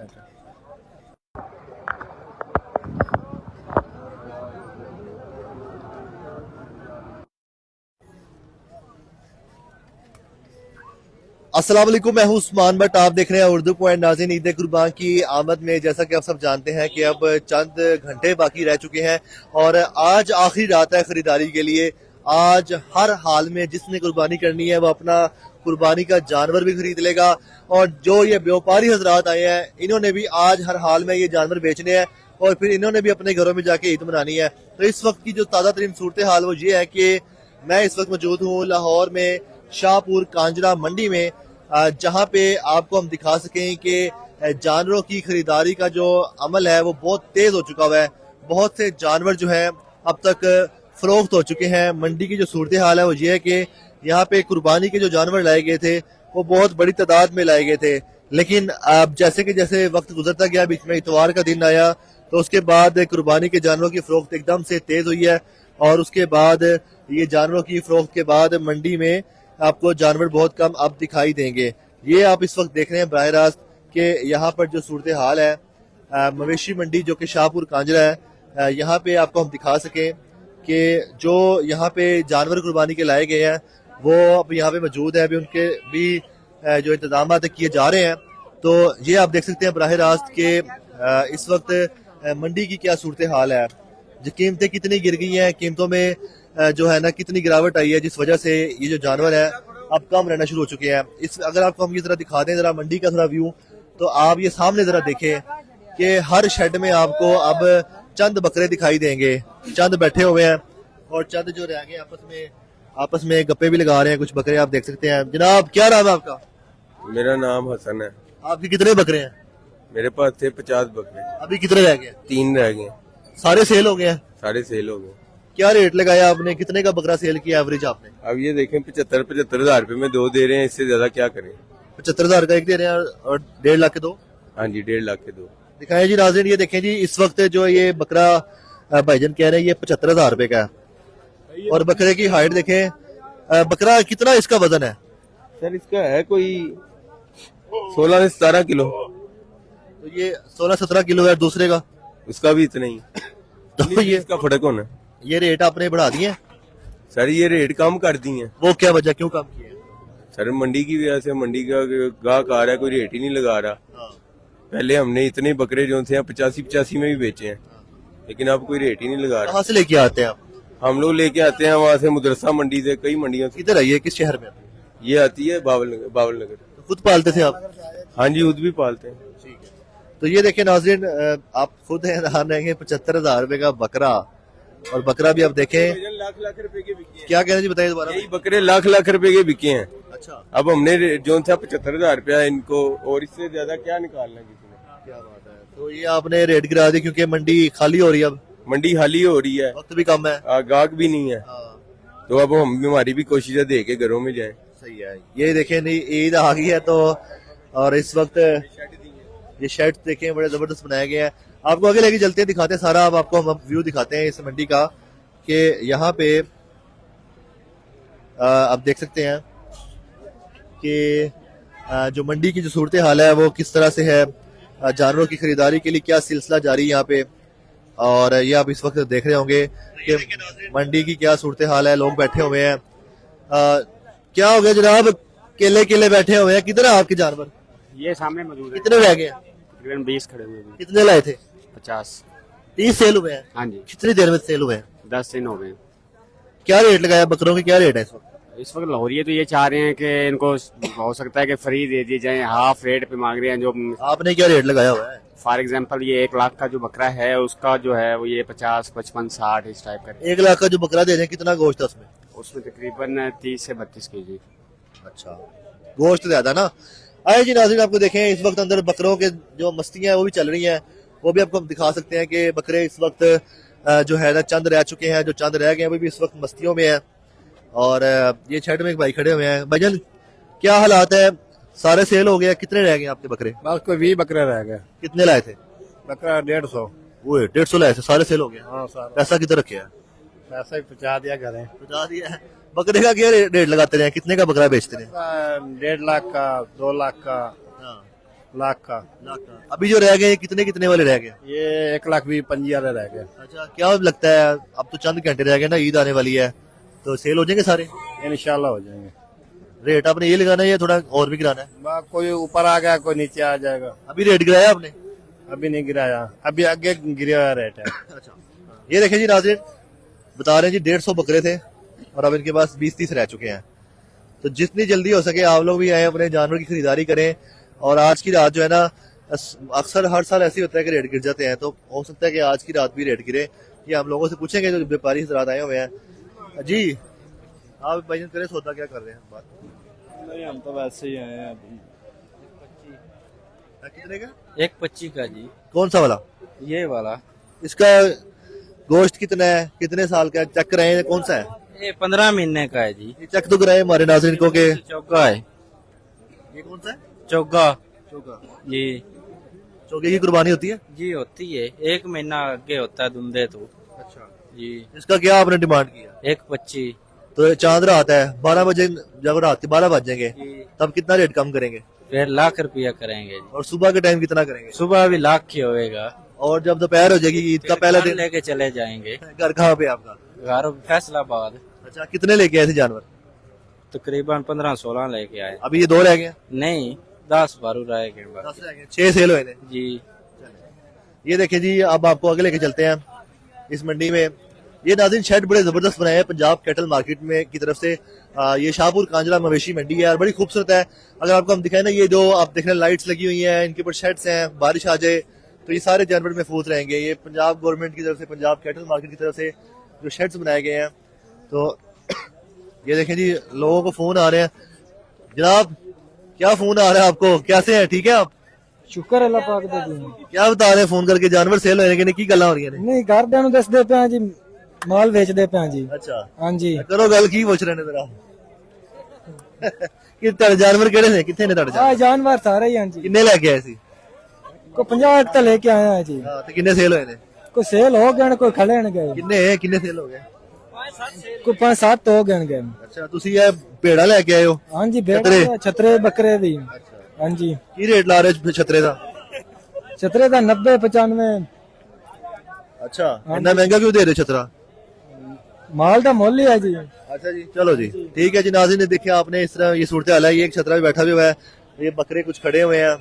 अस्सलाम वालेकुम, मैं हूं उस्मान बट आप देख रहे हैं उर्दू पॉइंट। नाज़रीन, ईद कुर्बान की आमद में जैसा कि आप सब जानते हैं कि अब चंद घंटे बाकी रह चुके हैं और आज आखिरी रात है खरीदारी के लिए। आज हर हाल में जिसने कुर्बानी करनी है वो अपना कुर्बानी का जानवर भी खरीद लेगा और जो ये व्यापारी हजरात आए हैं इन्होंने भी आज हर हाल में ये जानवर बेचने हैं और फिर इन्होंने भी अपने घरों में जाके ईद मनानी है। तो इस वक्त की जो ताज़ा तरीन सूरत हाल वो ये है कि मैं इस वक्त मौजूद हूँ लाहौर में शाहपुर कांजरा मंडी में, जहां पे आपको हम दिखा सकें कि जानवरों की खरीदारी का जो अमल है वो बहुत तेज हो चुका हुआ है। बहुत से जानवर जो है अब तक फरोख्त हो चुके हैं। मंडी की जो सूरत हाल है वो ये है कि यहाँ पे कुर्बानी के जो जानवर लाए गए थे वो बहुत बड़ी तादाद में लाए गए थे, लेकिन अब जैसे कि जैसे वक्त गुजरता गया, बीच में इतवार का दिन आया तो उसके बाद कुर्बानी के जानवरों की फरोख्त एकदम से तेज हुई है और उसके बाद ये जानवरों की फरोख्त के बाद मंडी में आपको जानवर बहुत कम अब दिखाई देंगे। ये आप इस वक्त देख रहे हैं बराह रास्त कि यहाँ पर जो सूरत हाल है मवेशी मंडी जो कि शाहपुर कांजरा है, यहाँ पे आपको हम दिखा सकें कि जो यहाँ पे जानवर कुर्बानी के लाए गए हैं वो अब यहाँ पे मौजूद है, अभी उनके भी जो इंतजाम किए जा रहे हैं। तो ये आप देख सकते हैं बराह रास्त के इस वक्त मंडी की क्या सूरत हाल है, जो कीमतें कितनी गिर गई हैं, कीमतों में जो है ना कितनी गिरावट आई है, जिस वजह से ये जो जानवर है अब कम रहना शुरू हो चुके हैं। इस अगर आपको हम ये जरा दिखा दें जरा मंडी का थोड़ा व्यू, तो आप ये सामने जरा देखें कि हर शेड में आपको अब चंद बकरे दिखाई देंगे, चंद बैठे हुए हैं और चंद जो रह गए आपस में गप्पे भी लगा रहे हैं। कुछ बकरे आप देख सकते हैं। जनाब, क्या नाम है आपका? मेरा नाम हसन है। आपके कितने बकरे हैं? मेरे पास थे 50 बकरे। अभी कितने रह गए? 3 रह गए। सारे सेल हो गए हैं? सारे सेल हो गए। क्या रेट लगाया आपने? कितने का बकरा सेल किया एवरेज आपने? अब ये देखें 75 हजार रुपए में 2 दे रहे हैं, इससे ज्यादा क्या करें। 75,000 का एक दे रहे हैं और 1.5 लाख के 2। हाँ जी, 1.5 लाख के 2 दिखाएं जी नाज़रीन। ये देखें जी, इस वक्त जो ये बकरा भाईजान कह रहे हैं ये 75,000 रुपए का है और बकरे की हाइट देखें। बकरा कितना इसका वजन है? सर इसका है कोई 16 से 17 किलो। तो ये 16-17 किलो है। दूसरे का? उसका भी इतना ही। तो ये इसका फर्क होना। ये रेट आपने बढ़ा दिए? सर ये रेट कम कर दी है। वो क्या वजह, क्यों कम किए? सर मंडी की वजह से, मंडी का गाहक आ रहा है, कोई रेट ही नहीं लगा रहा। पहले हमने इतने बकरे जो थे 85 में भी बेचे हैं, लेकिन अब कोई रेट ही नहीं लगा रहा। कहाँ से लेके आते हैं आप? हम लोग लेके आते हैं वहाँ से मुदरसा मंडी से, कई मंडियों से। किधर है ये, किस शहर में? ये आती है बावल नगर। खुद पालते थे आप? हाँ जी, खुद भी पालते हैं। ठीक है। तो ये देखें नाज़रीन, आप खुद हैरान रहेंगे, 75,000 रुपए का बकरा, और बकरा भी आप देखें लाख रुपए के बिके हैं। क्या कह रहे हैं जी, बताइए दोबारा। यही बकरे लाख रुपए के बिके हैं। अच्छा, अब हमने जो था 75,000 रुपया इनको, और इससे ज्यादा क्या निकालना किसी ने। क्या बात है। तो ये आपने रेट गिरा दी क्योंकि मंडी खाली हो रही है, अब मंडी खाली हो रही है, वक्त भी कम है, गाहक भी नहीं है। तो अब हम हमारी भी कोशिश है दे के घरों में जाए। सही है। ये देखें नहीं, ईद आ गई है तो, और इस वक्त ये शेड देखें बड़े जबरदस्त बनाए गए हैं। आपको आगे लेके चलते हैं, दिखाते हैं सारा। अब आपको हम व्यू दिखाते हैं इस मंडी का कि यहाँ पे आप देख सकते हैं कि जो मंडी की जो सूरत हाल है वो किस तरह से है। जानवरों की खरीदारी के लिए क्या सिलसिला जारी है यहाँ पे, और ये आप इस वक्त देख रहे होंगे कि मंडी की क्या सूरत हाल है। लोग बैठे हुए हैं। क्या हो गया जनाब, केले बैठे हुए हैं। किधर है आपके जानवर? ये सामने मौजूद है। कितने रह गए? तकरीबन 20 खड़े हुए हैं। कितने लाए थे? 50। 30 सेल हुए हैं? हाँ जी, कितनी देर में सेल हुए हैं? 10 दिन हो गए। क्या रेट लगाया बकरों के? क्या रेट है इस वक्त लाहौरिये तो ये चाह रहे हैं कि इनको हो सकता है कि फ्री दे दिए जाए, हाफ रेट पे मांग रहे हैं। जो आपने क्या रेट लगाया हुआ है? फॉर एग्जांपल ये 1 लाख का जो बकरा है उसका जो है वो ये 50, 55, 60 इस टाइप का। 1 लाख का जो बकरा दे रहे हैं, कितना गोश्त है उसमें? उसमें तकरीबन 30 से 32 केजी। अच्छा, गोश्त ज्यादा ना। आए जी नाज़रीन, आपको देखें इस वक्त अंदर बकरों के जो मस्तियां वो भी चल रही हैं, वो भी आपको हम दिखा सकते हैं कि बकरे इस वक्त जो है ना चंद रह चुके हैं, जो चंद रह गए हैं वो भी इस वक्त मस्तियों में है। और ये शेड में एक भाई खड़े हुए हैं। भाईजान, क्या हालात है? सारे सेल हो गए? कितने रह गए आपके बकरे? बस कोई 20 बकरे रह गए। कितने लाए थे? बकरा 150। वो 150 लाए थे, सारे सेल हो गए? हाँ सर, पैसा किधर रखे है? पैसा ही पहुंचा दिया घरे। बता दिया है। बकरे का क्या रेट लगाते रहे? कितने का बकरा बेचते रहे? 1.5 लाख का, 2 लाख का। हाँ। लाख का। अभी जो रह गए ये कितने कितने वाले रह गए? ये 1,20,25 वाले रह गए। अच्छा, क्या लगता है अब तो चंद घंटे रह गए ना, ईद आने वाली है तो सेल हो जाएंगे सारे? इंशाल्लाह हो जाएंगे। रेट आपने ये लगाना है या थोड़ा और भी गिराना है? कोई ऊपर आ गया, कोई नीचे आ जाएगा। अभी रेट गिराया आपने? अभी नहीं गिराया, अभी आगे गिरा हुआ रेट है। अच्छा, ये देखें जी नाज़रीन, बता रहे हैं जी 150 बकरे थे और अब इनके पास 20-30 रह चुके हैं। तो जितनी जल्दी हो सके आप लोग भी आए, अपने जानवर की खरीदारी करें। और आज की रात जो है ना, अक्सर हर साल ऐसे होता है कि रेट गिर जाते हैं, तो हो सकता है कि आज की रात भी रेट गिरे। ये हम लोगों से पूछेंगे जो व्यापारी हजरात आए हुए हैं। जी आप भाई करें सौदा क्या कर रहे हैं? बात नहीं, हम तो वैसे ही आए हैं अभी। कितने का? 1,25 का जी। कौन सा वाला? ये वाला इसका गोश्त कितना है, कितने साल का है? चेक कराए, कौन सा है? ये 15 महीने का है जी। ये चेक तो कराए हमारे नाज़रीन को के। चौका है। ये कौन सा है? चौका चौका। जी। चौके की कुर्बानी होती है? जी होती है, 1 महीना आगे होता है दुंदे तो। अच्छा, जी। इसका क्या आपने डिमांड किया? 1,25। तो चांद रात है, 12 बजे, जब रात के 12 बज जाएंगे जी। तब कितना रेट कम करेंगे? फिर ₹1,00,000 करेंगे जी। और सुबह के टाइम कितना करेंगे? सुबह भी लाख की होएगा। और जब दोपहर हो जाएगी, ईद का पहला घर दिन, लेके चले जाएंगे। घर कहाँ पे आपका? घर फैसलाबाद। अच्छा, कितने लेके आए थे जानवर? तकरीबन 15-16 लेके आए। अभी ये 2 रह गए? नहीं, 10-12 रह गए बस। 10 रह गए, 6 सेल हुए थे। जी। ये देखें जी, अब आपको आगे लेके चलते हैं इस मंडी में। ये नाज़रीन शेड बड़े जबरदस्त बनाए हैं पंजाब कैटल मार्केट में की तरफ से। ये शाहपुर कांजरा मवेशी मंडी है और बड़ी खूबसूरत है। अगर आपको हम दिखाएं ना, ये जो आप देख रहे हैं लाइट्स लगी हुई हैं, इनके ऊपर शेड्स हैं, बारिश आ जाए तो ये सारे जानवर महफूज रहेंगे। ये पंजाब गवर्नमेंट की तरफ से, पंजाब कैटल मार्केट की तरफ से जो शेड्स बनाए गए हैं। तो ये देखें जी, लोगों को फोन आ रहे हैं। जनाब क्या फोन आ रहा है आपको? कैसे हैं, ठीक है आप? शुक्र अल्लाह पाक दा जी। क्या बता रहे हैं फोन करके? जानवर सेल होने के ने की गल्लां हो रही ने? नहीं, घरदिਆਂ ਨੂੰ ਦੱਸਦੇ ਪਿਆ ਜੀ, ਮਾਲ ਵੇਚਦੇ ਪਿਆ ਜੀ। अच्छा, ਹਾਂਜੀ। करो गल की पूछ रहे ने जरा। कि तेरे जानवर केड़े ने, किथे ने तेरे ਆ जानवर? ਜਾਨਵਰ ਸਾਰੇ ਹੀ ਹਾਂ ਜੀ। किन्ने लेके आए सी? ਕੋਈ 50 ਤਾਂ ਲੈ ਕੇ ਆਇਆ ਹੈ ਜੀ। हाँ, तो किन्ने सेल होए ने? ਕੋਈ ਸੇਲ ਹੋ ਗਏ ਨੇ, ਕੋਈ ਖੜੇ ਨੇ ਗਏ। किन्ने सेल हो गए? ਕੋਈ 5-7 ਹੋ ਗਏ ਨੇ। अच्छा, ਤੁਸੀਂ ਇਹ ਭੇੜਾ ਲੈ ਕੇ ਆਏ ਹੋ? ਹਾਂਜੀ, ਛਤਰੇ। ਬੇੜੇ ਛਤਰੇ ਬੱਕਰੇ ਵੀ। ਹਾਂਜੀ। ਕੀ ਰੇਟ ਲਾ ਰਹੇ ਹੋ ਛਤਰੇ ਦਾ? ਛਤਰੇ ਦਾ 90-95। अच्छा, इतना महंगा क्यों दे रहे हो छतरा? माल ਦਾ ਮੁੱਲ ਹੀ ਹੈ ਜੀ। अच्छा जी, चलो जी, ठीक है जी। नाज़रीन ने देखा आपने, इस तरह ये सूरत हाल है। ये एक छतरा भी बैठा भी हुआ है, ये बकरे कुछ खड़े हुए हैं।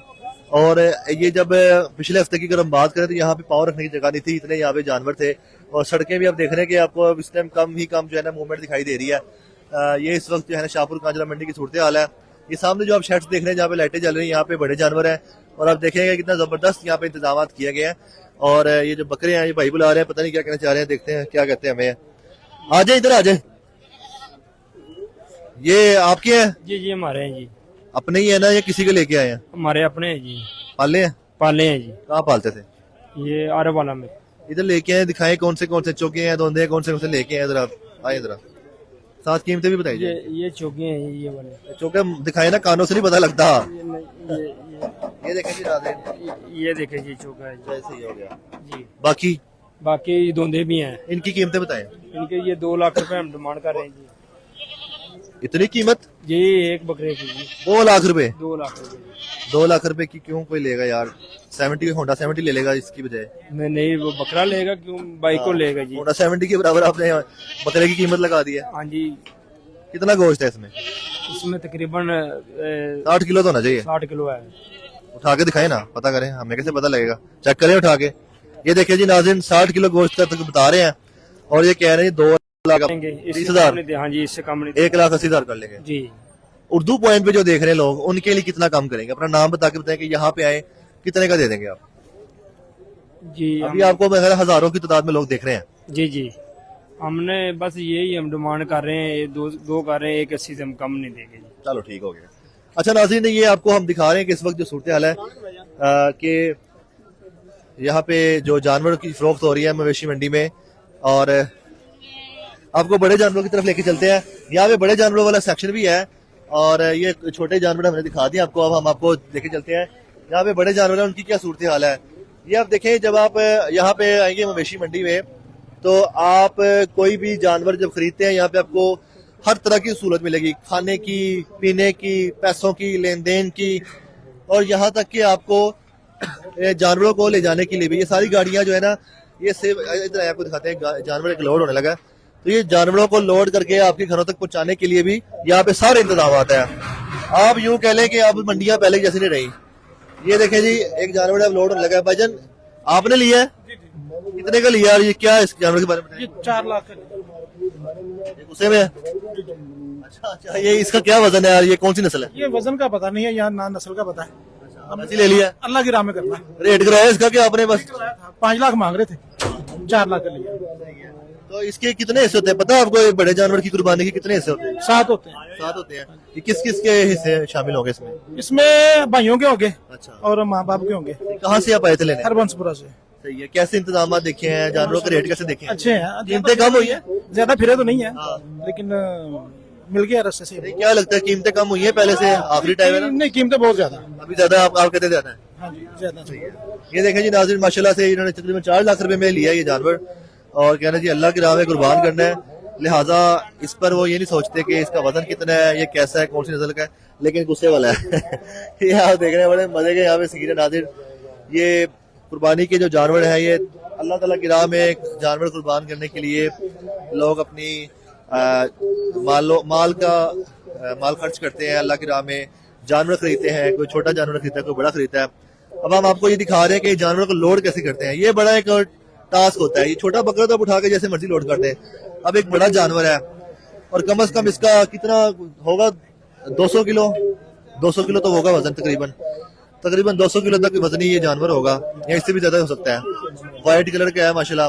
और ये जब पिछले हफ्ते की अगर हम बात करें तो यहाँ पे पाँव रखने की जगह नहीं थी, इतने यहाँ पे जानवर थे। और सड़कें भी आप देख रहे हैं कि आपको अब इस टाइम कम जो है ना मूवमेंट दिखाई दे रही है। ये इस वक्त जो है ना शाहपुर कांजरा मंडी की सूरत हाल है। ये सामने जो आप शेड्स देख रहे हैं जहाँ पे लाइटें जल रही हैं, यहाँ पे बड़े जानवर हैं। और आप देखेंगे कितना जबरदस्त यहाँ पे इंतजाम किया गया है। और ये जो बकरे हैं, ये भाई बुला रहे हैं, पता नहीं क्या कहना चाह रहे हैं, देखते हैं क्या कहते हैं हमें। आ जाए इधर, आ जाए। ये आपके हैं? जी जी हमारे हैं जी। अपने ही है ना, या किसी को लेके आए हैं? हमारे अपने हैं जी। पाले हैं? पाले हैं जी। कहाँ पालते थे? ये आरवाला में। इधर लेके आए, दिखाएं कौन से चौके हैं, धोंदे हैं, कौन से लेके आए। इधर आप आए, इधर साथ कीमतें भी बताइए। ये चौके हैं ये वाले। चौके दिखाए ना, कानों से नहीं पता लगता। ये ये देखें जी नाज़रीन, ये देखें जी चौका है जी। ऐसे ही हो गया। जी। बाकी बाकी धोंदे भी हैं। इनकी कीमतें बताएं। इनके ये 2 लाख रुपए हम डिमांड कर रहे हैं जी। इतनी कीमत? जी एक बकरे की जी 2 लाख रुपए? 2 लाख रुपए। 2 लाख रुपए की क्यों कोई लेगा यार? 70 होंडा 70 ले लेगा इसकी बजाय। नहीं, वो बकरा लेगा क्यों, बाइक को लेगा जी। होंडा 70 के बराबर आपने बकरे की कीमत लगा दी है। हाँ जी। कितना गोश्त है इसमें? इसमें तकरीबन 60 किलो तो होना चाहिए। 60 किलो है। उठा के दिखाए ना, पता करें, हमें कैसे पता लगेगा? चेक करें उठा के। ये देखिए जी नाज़रीन, 60 किलो गोश्त का तक बता रहे हैं और ये कह रहे हैं 2 लाख 30,000। हाँ जी, इससे कम नहीं। 1,80,000 कर लेंगे जी। उर्दू पॉइंट पे जो देख रहे हैं लोग, उनके लिए कितना कम करेंगे? अपना नाम बता के बताएं कि यहाँ पे आए, कितने का दे देंगे आप? जी अभी आपको मैं हजारों की तादाद में लोग देख रहे हैं। जी जी हमने बस यही हम डिमांड कर रहे हैं, दो कर रहे हैं, 1,80 से हम कम नहीं देंगे जी। चलो ठीक हो गया। अच्छा नाज़रीन, ये आपको हम दिखा रहे हैं कि इस वक्त जो सूरत हाल है कि यहाँ पे जो जानवरों की फरोख्त हो रही है मवेशी मंडी में। और आपको बड़े जानवरों की तरफ लेके चलते हैं। यहाँ पे बड़े जानवरों वाला सेक्शन भी है और ये छोटे जानवर हमने दिखा दिए आपको। अब हम आपको लेके चलते हैं यहाँ पे बड़े जानवर है, उनकी क्या सूरत हाल है। ये आप देखें, जब आप यहाँ पे आएंगे मवेशी मंडी में तो आप कोई भी जानवर जब खरीदते हैं, यहाँ पे आपको हर तरह की सहूलत मिलेगी, खाने की, पीने की, पैसों की, लेन देन की। और यहाँ तक कि आपको जानवरों को ले जाने के लिए भी ये सारी गाड़ियां जो है ना, ये सिर्फ इधर आपको दिखाते हैं, जानवर एक लोड होने लगा है, तो ये जानवरों को लोड करके आपके घरों तक पहुंचाने के लिए भी यहाँ पे सारे इंतजाम है। आप यूं कह लें कि अब मंडियां पहले जैसी नहीं रही। ये देखें जी, एक जानवर अब लोड होने लगा है। भाईजान आपने लिया है, कितने का लिया? ये क्या है इस जानवर के बारे में? 4 लाख गुस्से में है? अच्छा, ये इसका क्या वजन है यार? ये कौन सी नस्ल है? ये वजन का पता नहीं है, यहाँ ना नस्ल का पता है। ऐसी ले लिया? अल्लाह की राह में करना। रेट कराया इसका क्या आपने? बस 5 लाख मांग रहे थे, 4 लाख का लिया। तो इसके कितने हिस्से होते हैं पता है आपको? ये बड़े जानवर की कुर्बानी के कितने हिस्से होते हैं? 7 होते हैं। 7 होते हैं। ये किस किस के हिस्से शामिल होंगे इसमें? इसमें भाइयों के होंगे अच्छा, और माँ बाप के होंगे। कहाँ से आप आए थे लेने? हरबंसपुरा से। सही है। कैसे इंतजाम देखे हैं? जानवरों के रेट कैसे देखे हैं? अच्छे हैं, कीमतें कम हुई है? ज्यादा फिरे तो नहीं है, हाँ। लेकिन मिल गया रास्ते से। क्या लगता है कीमतें कम हुई है पहले से? आखिरी टाइम है ना, नहीं, कीमतें बहुत ज्यादा। अभी ज्यादा आप कहते ज्यादा है? हाँ जी, ज्यादा। ये देखें जी नाज़रीन, माशाल्लाह से इन्होंने तकरीबन 4 लाख रुपए में लिया ये जानवर, और कहना जी अल्लाह की राह में कुर्बान करना है, लिहाजा इस पर वो ये नहीं सोचते कि इसका वजन कितना है, ये कैसा है, कौन सी नस्ल का है, लेकिन गुस्से वाला है। ये आप देख रहे हैं, बड़े मजे के यहाँ पे सीन है नाज़रीन। ये कुर्बानी के जो जानवर है, ये अल्लाह ताला की राह में एक जानवर कुर्बान करने के लिए लोग अपनी माल खर्च करते हैं, अल्लाह की राह में जानवर खरीदते हैं। कोई छोटा जानवर खरीदता है, कोई बड़ा खरीदता है। अब हम आपको ये दिखा रहे हैं कि जानवर को लोड कैसे करते हैं। ये बड़ा एक टास्क होता है। ये छोटा बकरा तो उठा के जैसे मर्जी लोड करते हैं, अब एक बड़ा जानवर है, और कम से कम इसका कितना होगा? 200 किलो 200 किलो तो होगा वजन, तकरीबन 200 किलो तक वजनी ये जानवर होगा, या इससे भी ज्यादा हो सकता है। व्हाइट कलर का है माशाल्लाह।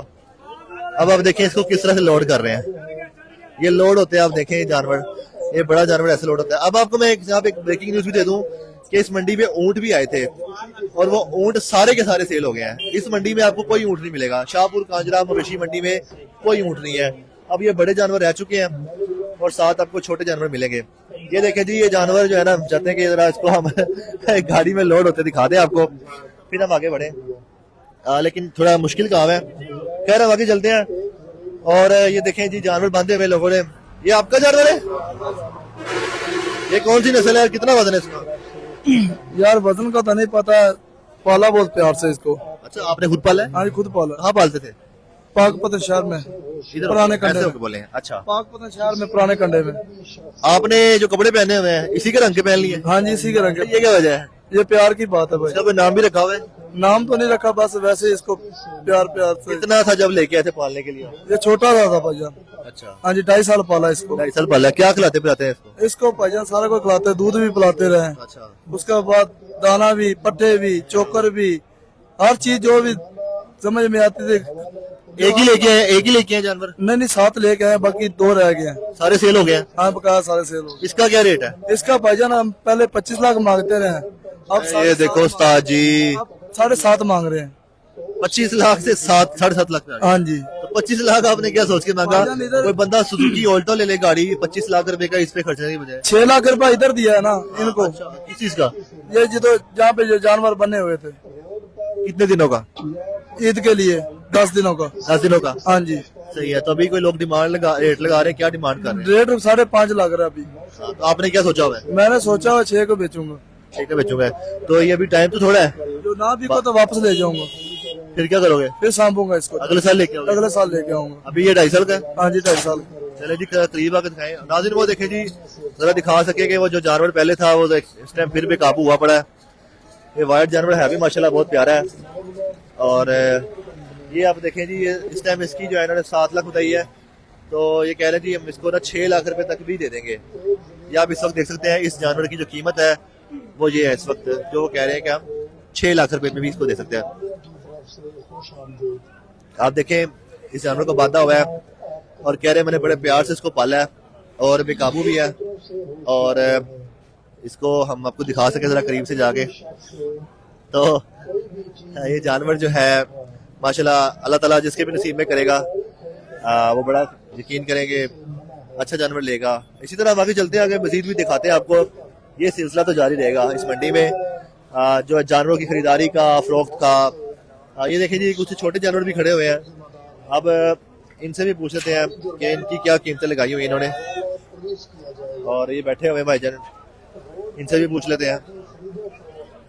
अब आप देखें इसको किस तरह से लोड कर रहे हैं। ये लोड होते हैं, आप देखें ये जानवर, ये बड़ा जानवर ऐसे लोड होता है। अब आपको मैं यहाँ पे एक ब्रेकिंग न्यूज भी दे दूं कि इस मंडी में ऊंट भी आए थे, और वो ऊंट सारे के सारे सेल हो गए हैं। इस मंडी में आपको कोई ऊंट नहीं मिलेगा। शाहपुर कांजरा मवेशी मंडी में कोई ऊंट नहीं है। अब ये बड़े जानवर रह चुके हैं, और साथ आपको छोटे जानवर मिलेंगे। ये देखें जी, ये जानवर जो है ना, चाहते हैं कि जरा इसको हम गाड़ी में लोड होते दिखा दें आपको, फिर हम आगे बढ़े। लेकिन थोड़ा मुश्किल काम है। खैर हम आगे चलते हैं। और ये देखें जी, जानवर बांधे हुए लोगों ने। ये आपका जानवर है? ये कौन सी नस्ल है? कितना वजन है इसका? यार वजन का तो नहीं पता, पाला बहुत प्यार से इसको। अच्छा, आपने खुद पाला है? हाँ, खुद पाला। कहाँ पालते थे? पाकपतन शहर में, इधर पुराने कंडे ऐसे में। होके बोले हैं। अच्छा, पाकपतन शहर में, पुराने कंडे में। आपने जो कपड़े पहने हुए हैं इसी के रंग के पहन लिए? हाँ जी, इसी के रंग के। ये क्या वजह है? ये प्यार की बात है भाई। इसका कोई नाम भी रखा हुआ है? नाम तो नहीं रखा, बस वैसे इसको प्यार प्यार से। कितना था जब लेके आए थे पालने के लिए? ये छोटा था भाईजान। अच्छा, हाँ जी, 2.5 साल पाला इसको। 2.5 साल पाला। क्या खिलाते पिलाते हैं इसको? इसको भाईजान सारा कुछ खिलाते, दूध भी पिलाते रहे। अच्छा, उसके बाद दाना भी, पट्टे भी, चोकर भी, हर चीज जो भी समझ में आती थी। एक ही लेके आए जानवर? नहीं, 7 लेके आए, बाकी 2 रह गए हैं। सारे सेल हो गए हैं? हाँ, बकाया सारे सेल हो इसका क्या रेट है? गए। इसका भाईजान हम पहले 25 लाख मांगते रहे, अब ये देखो उस्ताद जी, 7.5 मांग रहे हैं। 25 लाख से 7.5 लाख पे आ गए। हाँ जी। तो 25 लाख आपने क्या सोच के मांगा? भाईजान इधर- कोई बंदा सुजुकी ऑल्टो ले ले गाड़ी, 25 लाख रुपए का इस पे खर्चने की बजाय। 6 लाख रुपया इधर दिया है ना इनको। अच्छा, किस चीज का? ये जो जहाँ पे जो जानवर बने हुए थे, कितने दिनों का? ईद के लिए 10 दिनों का। 10 दिनों का। हाँ जी। सही है। तो अभी कोई लोग रेट लगा रहे हैं, क्या डिमांड कर रहे हैं? रेट 5.5 लाख रहा अभी। तो आपने क्या सोचा हुआ है? मैंने सोचा हुआ 6 को बेचूंगा। ठीक है, बेचूंगा। तो ये अभी टाइम तो थोड़ा है, जो ना बिको तो वापस ले जाऊंगा, फिर क्या करोगे? फिर सांभूंगा इसको, अगले साल लेके आओगे? अगले साल लेके आऊंगा। अभी ये 2.5 साल का है। हाँ जी, 2.5 साल। चले जी करीब आकर दिखाएं नाज़रीन। वो देखे जी, जरा दिखा सके कि वो जो जानवर पहले था वो इस टाइम फिर बेकाबू हुआ पड़ा है। ये वाइट जानवर है भी माशाल्लाह बहुत प्यारा है। और ये आप देखें जी, ये इस टाइम इसकी जो है इन्होंने 7 लाख बताई है, तो ये कह रहे हैं जी हम इसको ना 6 लाख रुपए तक भी दे देंगे। या आप इस वक्त देख सकते हैं इस जानवर की जो कीमत है वो ये है इस वक्त, जो वो कह रहे हैं कि हम 6 लाख रुपए में भी इसको दे सकते हैं। आप देखें इस जानवर को बांधा हुआ है, और कह रहे हैं मैंने बड़े प्यार से इसको पाला है, और बेकाबू भी है। और इसको हम आपको दिखा सके जरा करीब से जाके, तो ये जानवर जो है माशाल्लाह अल्लाह ताला जिसके भी नसीब में करेगा वो बड़ा यकीन करेंगे अच्छा जानवर लेगा। इसी तरह हम आगे चलते हैं, आगे मजीद भी दिखाते हैं आपको। ये सिलसिला तो जारी रहेगा इस मंडी में, जो जानवरों की खरीदारी का, फरोख्त का। ये देखें जी, कुछ छोटे जानवर भी खड़े हुए हैं। अब इनसे भी पूछ लेते हैं कि इनकी क्या कीमतें लगाई हुई इन्होंने। और ये बैठे हुए भाईजान, इनसे भी पूछ लेते हैं।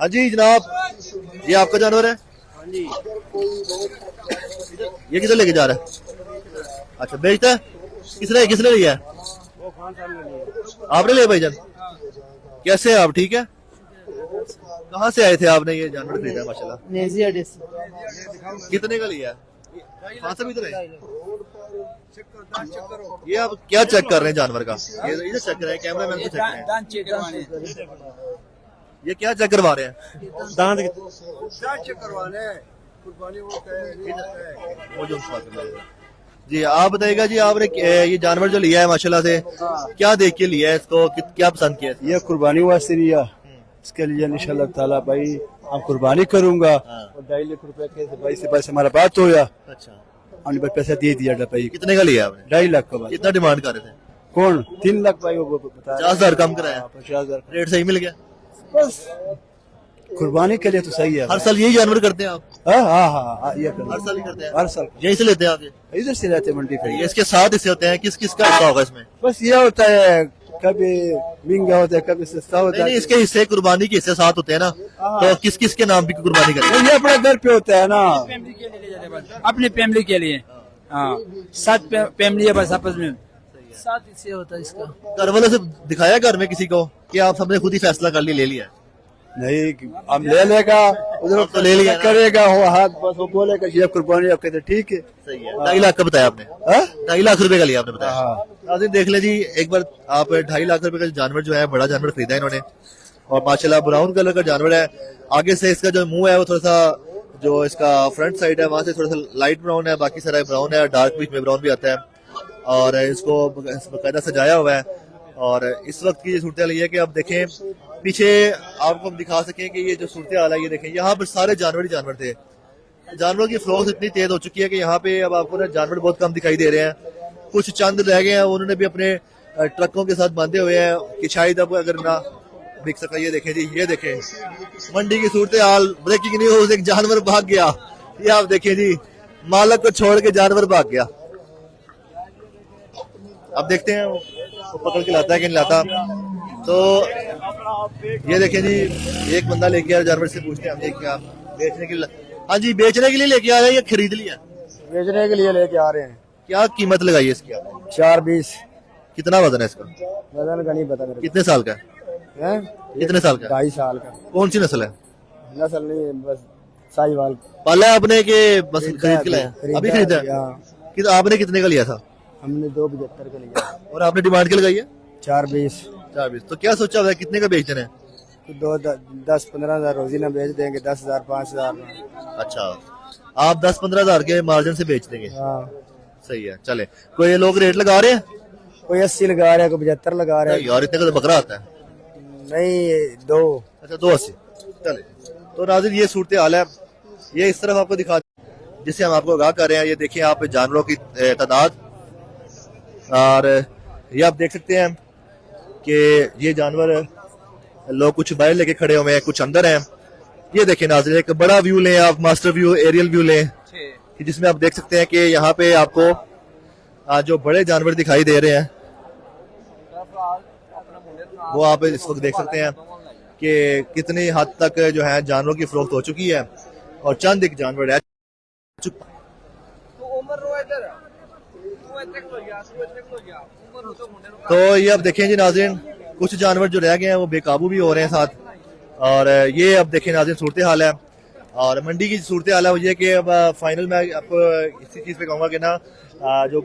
हाँ जी जनाब, ये आपका जानवर है? ये किधर लेके जा रहा है? अच्छा बेचता है? किसने किसने लिया है? आपने लिया भाईजान? कैसे है आप, ठीक है? कहाँ से आए थे आपने ये जानवर खरीदा माशाल्लाह? कितने का लिया है? कहाँ से इधर है? ये आप क्या चेक कर रहे हैं जानवर का? ये इधर चेक कर रहे हैं, कैमरा मैन को चेक कर रहे हैं। ये क्या चेक करवा रहे हैं? दांत चेक करवाने कुर्बानी वो जो जी आप बताइएगा जी, आपने ये जानवर जो लिया है माशाल्लाह से, क्या देख के लिया है इसको, क्या पसंद किया? ये कुर्बानी वास्ते लिया, इसके लिए इंशाल्लाह ताला भाई आप कुर्बानी करूंगा और 2.5 लाख रुपए के भाई से बस हमारा बात हो गया। अच्छा, हमने बस पैसा दे दिया भाई। कितने का लिया आपने? 2.5 लाख का भाई। कितना डिमांड कर रहे थे? कौन? 3 लाख भाई वो बता 50,000 कम कराया, 50,000 रेट सही मिल गया? बस कुर्बानी के लिए तो सही है। हर साल यही जानवर करते हैं आप? हाँ ये हर साल ही करते हैं? हर साल यहीं से लेते हैं आप? इधर से रहते मंडी पे। ये इसके साथ हिस्से होते हैं, किस किस का हिस्सा होगा इसमें? बस ये होता है कभी महंगा होता है कभी सस्ता होता नहीं, है। नहीं, इसके हिस्से कुर्बानी के हिस्से साथ होते हैं ना, तो किस किस के नाम की कुर्बानी करते हैं? ये अपने घर पे होता है ना, अपनी फैमिली के लिए। हाँ 7 फैमिली है बस आपस में, 7 हिस्से होता है इसका। घर वालों से दिखाया घर में किसी को कि आप सबने खुद ही फैसला कर लिया, ले लिया? नहीं हम ले लेगा उधर तो ले लिया ना। करेगा वो हाथ बस वो बोलेगा ये कुर्बानी आप कहते ठीक है। सही है। 2.5 लाख का बताया आपने? 2.5 लाख रुपए का लिया आपने बताया? नाज़रीन देख ले जी, एक बार आप 2.5 लाख रुपए का जानवर जो है, बड़ा जानवर खरीदा इन्होंने, और माशाल्लाह ब्राउन कलर का जानवर है। आगे से इसका जो मुंह है वो थोड़ा सा, जो इसका फ्रंट साइड है वहां से थोड़ा सा लाइट ब्राउन है, बाकी सारा ब्राउन है, डार्क बीच में ब्राउन भी आता है, और इसको बकायदा सजाया हुआ है। और इस वक्त की सूरत हाल ये है कि आप देखें पीछे, आपको हम दिखा सकें कि ये जो सूरत हाल है, ये देखें यहाँ पर सारे जानवर ही जानवर थे। जानवरों की फ्लोक्स इतनी तेज हो चुकी है कि यहाँ पे अब आपको ना जानवर बहुत कम दिखाई दे रहे हैं, कुछ चंद रह गए हैं, उन्होंने भी अपने ट्रकों के साथ बांधे हुए हैं कि शायद अब अगर ना बिक सका। ये देखें जी, ये देखें मंडी की सूरत हाल, ब्रेकिंग न्यूज, एक जानवर भाग गया। ये आप देखें जी, मालक को छोड़ के जानवर भाग गया। अब देखते हैं वो पकड़ के लाता है कि नहीं लाता। तो ये देखें जी, एक बंदा लेके आया जानवर से, पूछते हैं हम ये क्या बेचने के लिए? हाँ जी, बेचने के लिए लेके आ रहे हैं या खरीद लिया? बेचने के लिए लेके आ रहे हैं। क्या कीमत लगाई है इसकी आपने? 4.20। कितना वजन है इसका? वजन का नहीं पता मेरे कितने साल का है? कितने साल का? 2.5 साल का। कौन सी नस्ल है? नस्ल नहीं बस साहिवाल। पाला है आपने कि बस खरीद के लाया? अभी खरीदा है? कि आपने कितने का लिया था? हमने 2.75 का लिया। और आपने डिमांड के लगाई है? 4.20। 4.20। तो क्या सोचा हुआ है, कितने का बेचना है? तो 10-15 हजार रोजी ना बेच देंगे, 10,000 5,000। अच्छा, आप 10-15 हजार के मार्जिन से बेच देंगे? हाँ सही है। चले, कोई लोग रेट लगा रहे हैं? कोई 80 लगा रहा है, कोई 75 लगा रहा है। यार इतने का तो बकरा आता है। नहीं 2। अच्छा 280। चले, तो नाज़रीन ये सूरत हाल है। ये इस तरफ आपको दिखा, जिससे हम आपको आगाह कर रहे हैं। ये देखिए आप जानवरों की तादाद, और ये आप देख सकते हैं कि ये जानवर लोग कुछ बाहर लेके खड़े हुए हैं, कुछ अंदर हैं। ये देखें नाज़रीन, एक बड़ा व्यू लें आप, मास्टर व्यू, एरियल व्यू लें, जिसमें आप देख सकते हैं कि यहाँ पे आपको जो बड़े जानवर दिखाई दे रहे हैं वो आप इस वक्त देख सकते हैं कि कितनी हद तक जो है जानवरों की फरोख्त हो चुकी है, और चंद एक जानवर रह चुका। तो ये अब देखें जी नाज़रीन, कुछ जानवर जो रह गए हैं वो बेकाबू भी हो रहे हैं साथ। और ये अब देखें नाज़रीन सूरत हाल है, और मंडी की सूरत हाल है वो ये कि अब फाइनल में आपको इसी चीज़ पे कहूँगा कि ना जो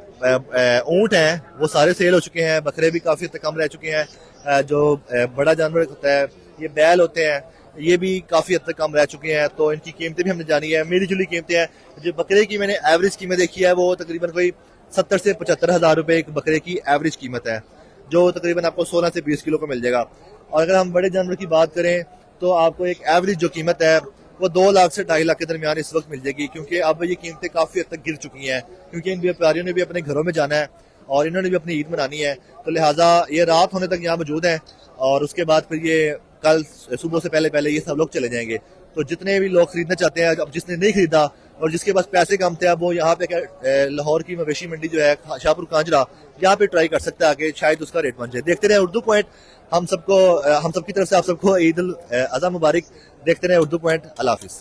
ऊँट हैं वो सारे सेल हो चुके हैं, बकरे भी काफ़ी हद तक कम रह चुके हैं, जो बड़ा जानवर होता है ये बैल होते हैं ये भी काफ़ी हद तक कम रह चुके हैं। तो इनकी कीमतें भी हमने जानी है, मेरी जुली कीमतें हैं। जो बकरे की मैंने एवरेज कीमत देखी है वो तकरीबन कोई 70 से 75 हज़ार रुपये एक बकरे की एवरेज कीमत है, जो तकरीबन आपको 16 से 20 किलो का मिल जाएगा। और अगर हम बड़े जानवर की बात करें तो आपको एक एवरेज जो कीमत है वो 2 लाख से 2.5 लाख के दरमियान इस वक्त मिल जाएगी, क्योंकि अब ये कीमतें काफ़ी हद तक गिर चुकी हैं, क्योंकि इन व्यापारियों ने भी अपने घरों में जाना है और इन्होंने भी अपनी ईद मनानी है। तो लिहाजा ये रात होने तक यहाँ मौजूद हैं, और उसके बाद फिर ये कल सुबह से पहले पहले ये सब लोग चले जाएंगे। तो जितने भी लोग खरीदना चाहते हैं, अब जिसने नहीं खरीदा और जिसके पास पैसे कम थे, अब वो यहाँ पे लाहौर की मवेशी मंडी जो है शाहपुर कांजरा, यहाँ पे ट्राई कर सकता है कि शायद उसका रेट बन जाए। देखते रहे उर्दू पॉइंट। हम सबकी तरफ से आप सबको ईद उल अज़हा मुबारक। देखते रहे उर्दू पॉइंट। अल्लाह हाफिज।